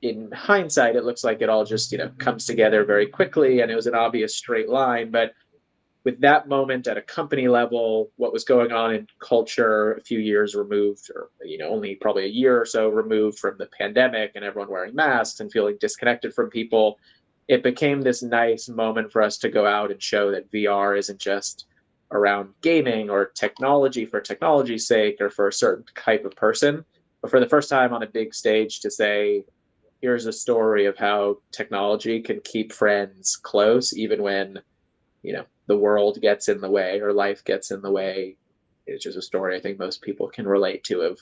in hindsight, it looks like it all just, comes together very quickly, and it was an obvious straight line. But with that moment at a company level, what was going on in culture a few years removed, or only probably a year or so removed from the pandemic and everyone wearing masks and feeling disconnected from people, it became this nice moment for us to go out and show that VR isn't just around gaming or technology for technology's sake or for a certain type of person, but for the first time on a big stage to say, here's a story of how technology can keep friends close, even when, the world gets in the way or life gets in the way. It's just a story I think most people can relate to, of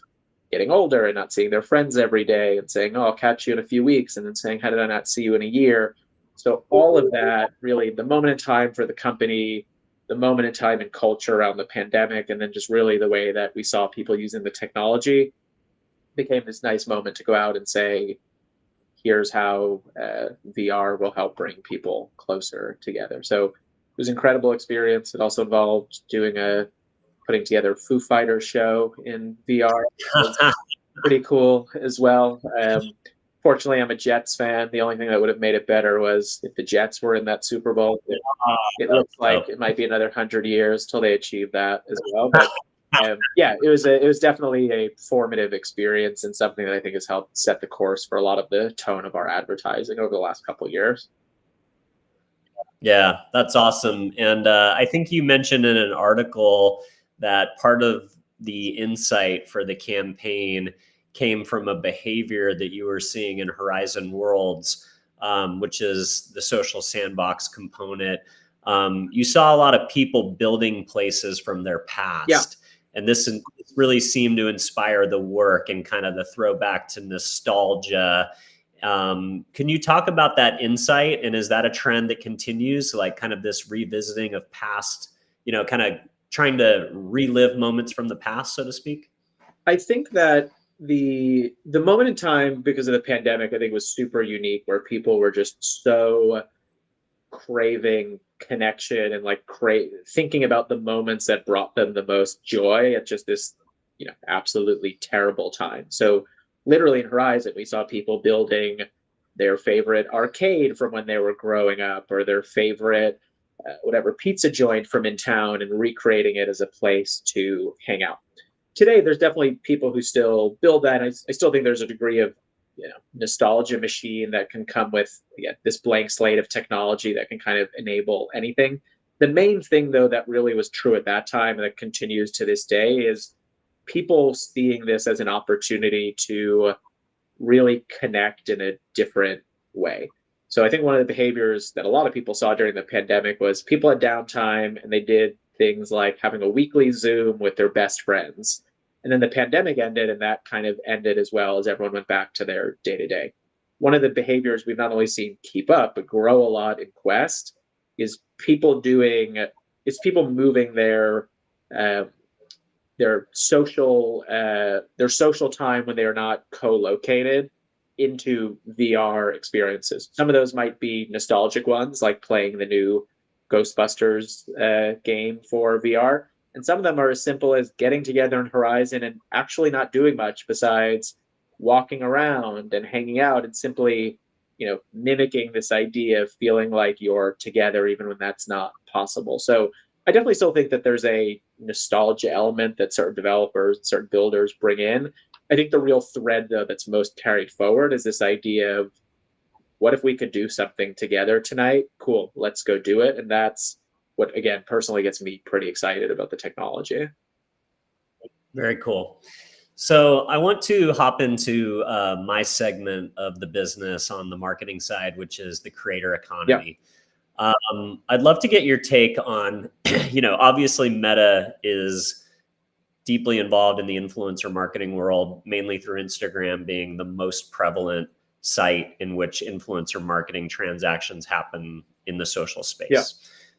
getting older and not seeing their friends every day and saying, oh, I'll catch you in a few weeks, and then saying, how did I not see you in a year? So all of that, really the moment in time for the company, the moment in time in culture around the pandemic, and then just really the way that we saw people using the technology, became this nice moment to go out and say, here's how VR will help bring people closer together. So it was an incredible experience. It also involved putting together a Foo Fighters show in VR. It was pretty cool as well. Fortunately, I'm a Jets fan. The only thing that would have made it better was if the Jets were in that Super Bowl. It looks like it might be another 100 years till they achieve that as well. But it was definitely a formative experience, and something that I think has helped set the course for a lot of the tone of our advertising over the last couple of years. Yeah, that's awesome. And I think you mentioned in an article that part of the insight for the campaign came from a behavior that you were seeing in Horizon Worlds, which is the social sandbox component. You saw a lot of people building places from their past. Yeah. And this really seemed to inspire the work and kind of the throwback to nostalgia. Can you talk about that insight? And is that a trend that continues, like kind of this revisiting of past, kind of trying to relive moments from the past, so to speak? I think that the moment in time because of the pandemic, I think was super unique, where people were just so craving connection and like thinking about the moments that brought them the most joy at just this, absolutely terrible time. So literally in Horizon, we saw people building their favorite arcade from when they were growing up, or their favorite whatever pizza joint from in town, and recreating it as a place to hang out. Today there's definitely people who still build that. I still think there's a degree of nostalgia machine that can come with this blank slate of technology that can kind of enable anything. The main thing though that really was true at that time and that continues to this day is people seeing this as an opportunity to really connect in a different way. So I think one of the behaviors that a lot of people saw during the pandemic was people had downtime and they did things like having a weekly Zoom with their best friends. And then the pandemic ended, and that kind of ended as well, as everyone went back to their day to day. One of the behaviors we've not only seen keep up but grow a lot in Quest is people moving uh, their social time when they are not co-located into VR experiences. Some of those might be nostalgic ones, like playing the new Ghostbusters game for VR, and some of them are as simple as getting together in Horizon and actually not doing much besides walking around and hanging out and simply, mimicking this idea of feeling like you're together even when that's not possible. So I definitely still think that there's a nostalgia element that certain developers, certain builders bring in. I think the real thread, though, that's most carried forward is this idea of what if we could do something together tonight? Cool, let's go do it. And that's what, again, personally gets me pretty excited about the technology. Very cool. So I want to hop into my segment of the business on the marketing side, which is the creator Yeah. economy. I'd love to get your take on, obviously Meta is deeply involved in the influencer marketing world, mainly through Instagram being the most prevalent site in which influencer marketing transactions happen in the social space. Yeah.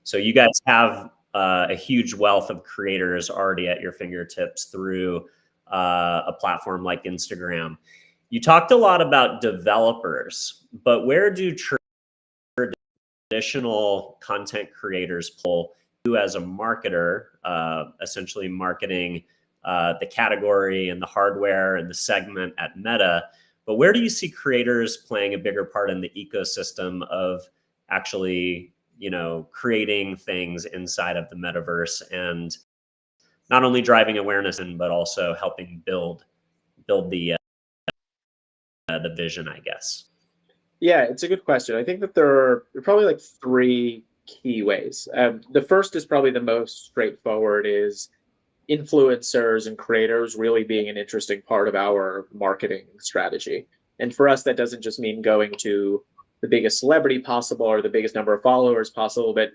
So you guys have a huge wealth of creators already at your fingertips through a platform like Instagram. You talked a lot about developers, but where do traditional content creators pull you as a marketer, essentially marketing the category and the hardware and the segment at Meta? But where do you see creators playing a bigger part in the ecosystem of actually, creating things inside of the metaverse and not only driving awareness but also helping build the vision, I guess? Yeah, it's a good question. I think that there are probably like three key ways. The first is probably the most straightforward is influencers and creators really being an interesting part of our marketing strategy. And for us, that doesn't just mean going to the biggest celebrity possible or the biggest number of followers possible, but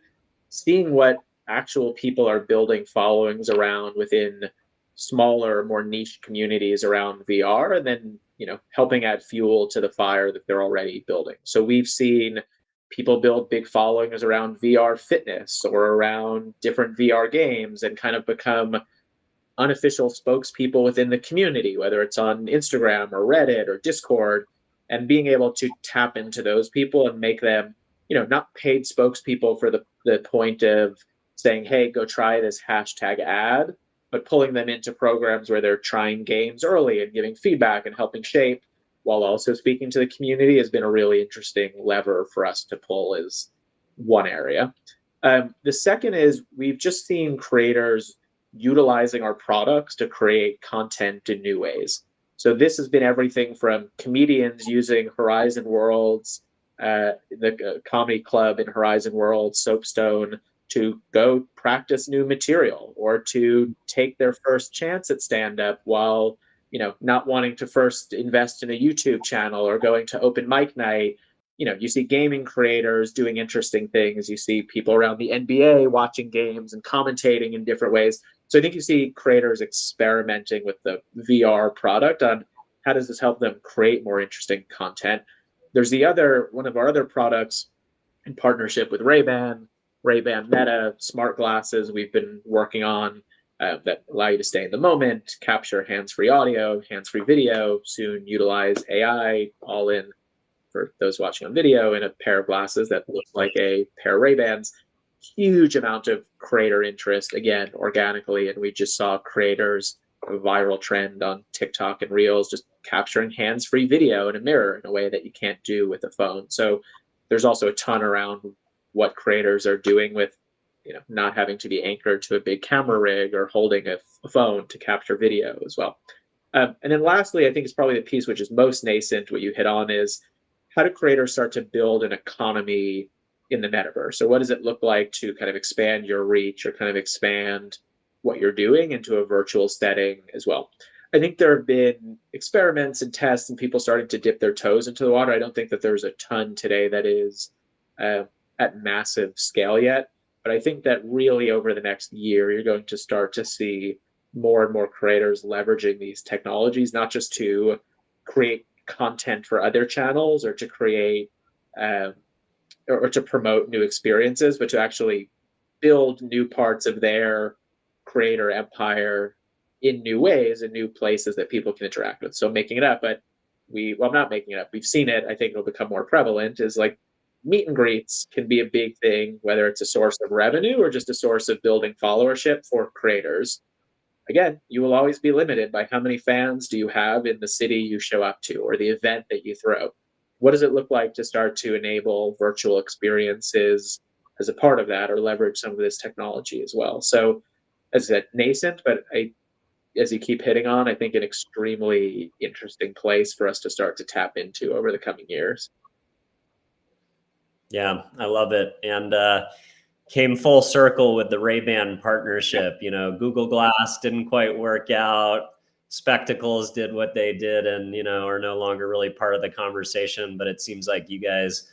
seeing what actual people are building followings around within smaller, more niche communities around VR, and then, helping add fuel to the fire that they're already building. So we've seen people build big followings around VR fitness or around different VR games and kind of become unofficial spokespeople within the community, whether it's on Instagram or Reddit or Discord, and being able to tap into those people and make them, not paid spokespeople for the point of saying, hey, go try this hashtag ad, but pulling them into programs where they're trying games early and giving feedback and helping shape while also speaking to the community has been a really interesting lever for us to pull is one area. The second is we've just seen creators utilizing our products to create content in new ways. So this has been everything from comedians using Horizon Worlds, the comedy club in Horizon Worlds, Soapstone, to go practice new material or to take their first chance at stand-up while, not wanting to first invest in a YouTube channel or going to open mic night. You see gaming creators doing interesting things. You see people around the NBA watching games and commentating in different ways. So I think you see creators experimenting with the VR product on how does this help them create more interesting content. There's one of our other products in partnership with Ray-Ban Meta smart glasses we've been working on. that allow you to stay in the moment, capture hands-free audio, hands-free video, soon utilize AI, all in, for those watching on video, in a pair of glasses that look like a pair of Ray-Bans. Huge amount of creator interest, again, organically. And we just saw creators, a viral trend on TikTok and Reels, just capturing hands-free video in a mirror in a way that you can't do with a phone. So there's also a ton around what creators are doing with, not having to be anchored to a big camera rig or holding a phone to capture video as well. And then lastly, I think it's probably the piece which is most nascent, what you hit on, is how do creators start to build an economy in the metaverse? So what does it look like to kind of expand your reach or kind of expand what you're doing into a virtual setting as well? I think there have been experiments and tests and people starting to dip their toes into the water. I don't think that there's a ton today that is at massive scale yet. But I think that really over the next year, you're going to start to see more and more creators leveraging these technologies, not just to create content for other channels or to create or to promote new experiences, but to actually build new parts of their creator empire in new ways, in new places that people can interact with. So making it up, but I'm not making it up. We've seen it. I think it'll become more prevalent, is like meet and greets can be a big thing, whether it's a source of revenue or just a source of building followership for creators. Again, you will always be limited by how many fans do you have in the city you show up to or the event that you throw. What does it look like to start to enable virtual experiences as a part of that, or leverage some of this technology as well? So as I said, nascent, but as you keep hitting on, I think an extremely interesting place for us to start to tap into over the coming years. Yeah, I love it. And came full circle with the Ray-Ban partnership. Google Glass didn't quite work out. Spectacles did what they did and, are no longer really part of the conversation. But it seems like you guys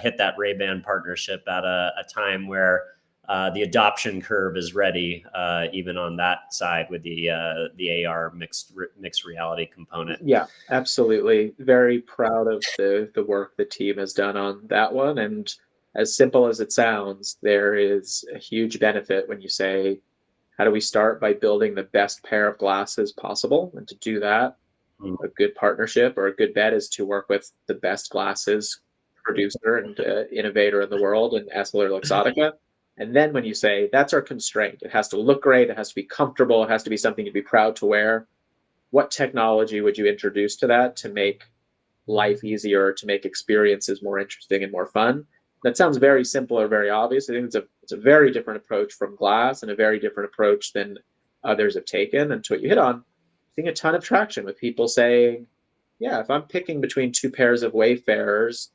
hit that Ray-Ban partnership at a time where the adoption curve is ready, even on that side with the AR mixed reality component. Yeah, absolutely. Very proud of the work the team has done on that one. And as simple as it sounds, there is a huge benefit when you say, how do we start by building the best pair of glasses possible? And to do that, a good partnership or a good bet is to work with the best glasses producer and innovator in the world, in EssilorLuxottica. And then when you say, that's our constraint, it has to look great, it has to be comfortable, it has to be something you'd be proud to wear. What technology would you introduce to that to make life easier, to make experiences more interesting and more fun? That sounds very simple or very obvious. I think it's a very different approach from glass and a very different approach than others have taken. And to what you hit on, seeing a ton of traction with people saying, yeah, if I'm picking between two pairs of Wayfarers,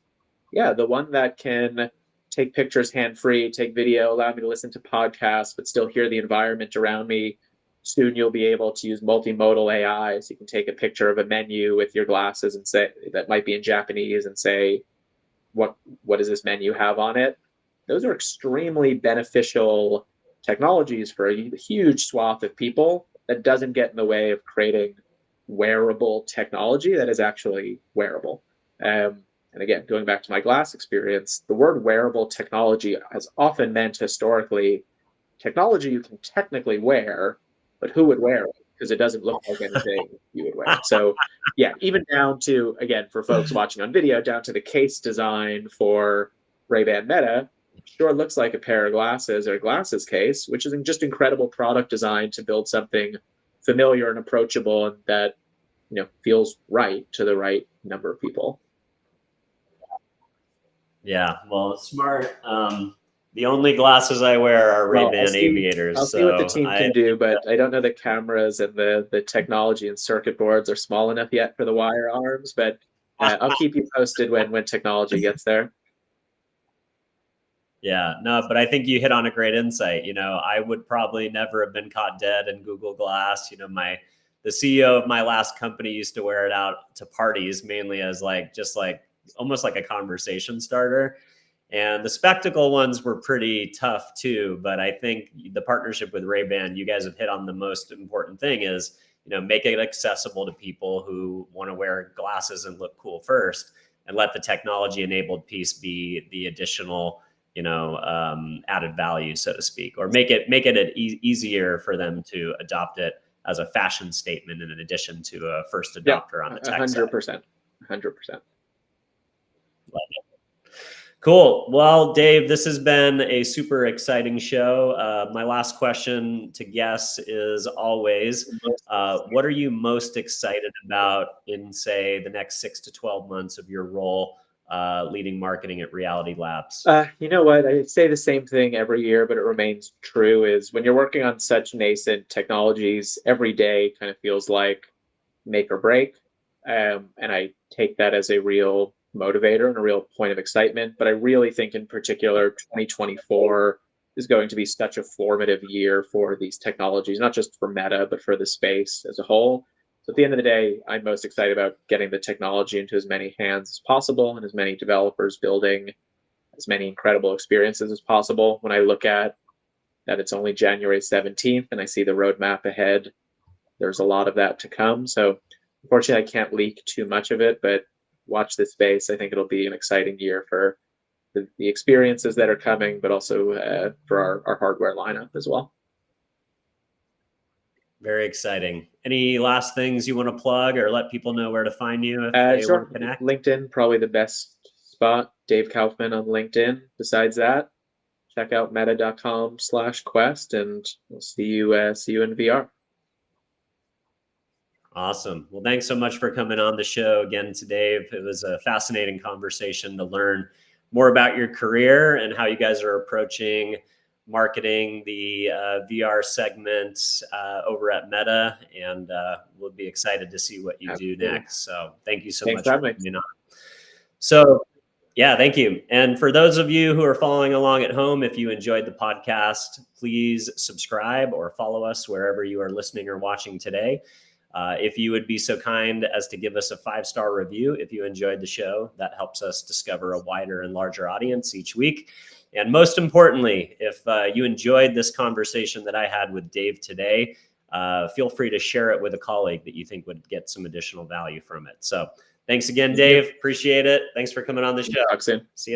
yeah, the one that can take pictures hand-free, take video, allow me to listen to podcasts, but still hear the environment around me. Soon you'll be able to use multimodal AI, so you can take a picture of a menu with your glasses and say, that might be in Japanese, and say, what does this menu have on it? Those are extremely beneficial technologies for a huge swath of people that doesn't get in the way of creating wearable technology that is actually wearable. And again, going back to my glass experience, the word wearable technology has often meant historically technology you can technically wear, but who would wear it? Because it doesn't look like anything you would wear. So yeah, even down to, again, for folks watching on video, down to the case design for Ray-Ban Meta, sure looks like a pair of glasses or a glasses case, which is just incredible product design to build something familiar and approachable and that feels right to the right number of people. Yeah, well, smart. The only glasses I wear are Ray-Ban Aviators. I'll see what the team can do, but I don't know the cameras and the technology and circuit boards are small enough yet for the wire arms, but I'll keep you posted when technology gets there. Yeah, no, but I think you hit on a great insight. I would probably never have been caught dead in Google Glass. The CEO of my last company used to wear it out to parties, mainly as just almost like a conversation starter. And the spectacle ones were pretty tough too. But I think the partnership with Ray-Ban, you guys have hit on the most important thing is, make it accessible to people who want to wear glasses and look cool first, and let the technology enabled piece be the additional, added value, so to speak, or make it easier for them to adopt it as a fashion statement in addition to a first adopter on the tech side. 100%. 100%. Cool. Well, Dave, this has been a super exciting show. My last question to guests is always, what are you most excited about in, say, the next 6 to 12 months of your role leading marketing at Reality Labs? You know what? I say the same thing every year, but it remains true, is when you're working on such nascent technologies, every day kind of feels like make or break. And I take that as a real motivator and a real point of excitement. But I really think in particular, 2024 is going to be such a formative year for these technologies, not just for Meta, but for the space as a whole. So at the end of the day, I'm most excited about getting the technology into as many hands as possible and as many developers building as many incredible experiences as possible. When I look at that it's only January 17th and I see the roadmap ahead, there's a lot of that to come. So unfortunately, I can't leak too much of it, but watch this space. I think it'll be an exciting year for the experiences that are coming, but also for our hardware lineup as well. Very exciting. Any last things you want to plug or let people know where to find you if they Sure. want to connect? LinkedIn, probably the best spot. Dave Kaufman on LinkedIn. Besides that, check out meta.com/quest, and we'll see you in VR. Awesome. Well, thanks so much for coming on the show again today. It was a fascinating conversation to learn more about your career and how you guys are approaching marketing the VR segment over at Meta. And we'll be excited to see what you do next. So thank you so much for coming on. So yeah, thank you. And for those of you who are following along at home, if you enjoyed the podcast, please subscribe or follow us wherever you are listening or watching today. If you would be so kind as to give us a 5-star review if you enjoyed the show, that helps us discover a wider and larger audience each week. And most importantly, if you enjoyed this conversation that I had with Dave today, feel free to share it with a colleague that you think would get some additional value from it. So thanks again, Dave. Appreciate it. Thanks for coming on the show. Talk soon. See you.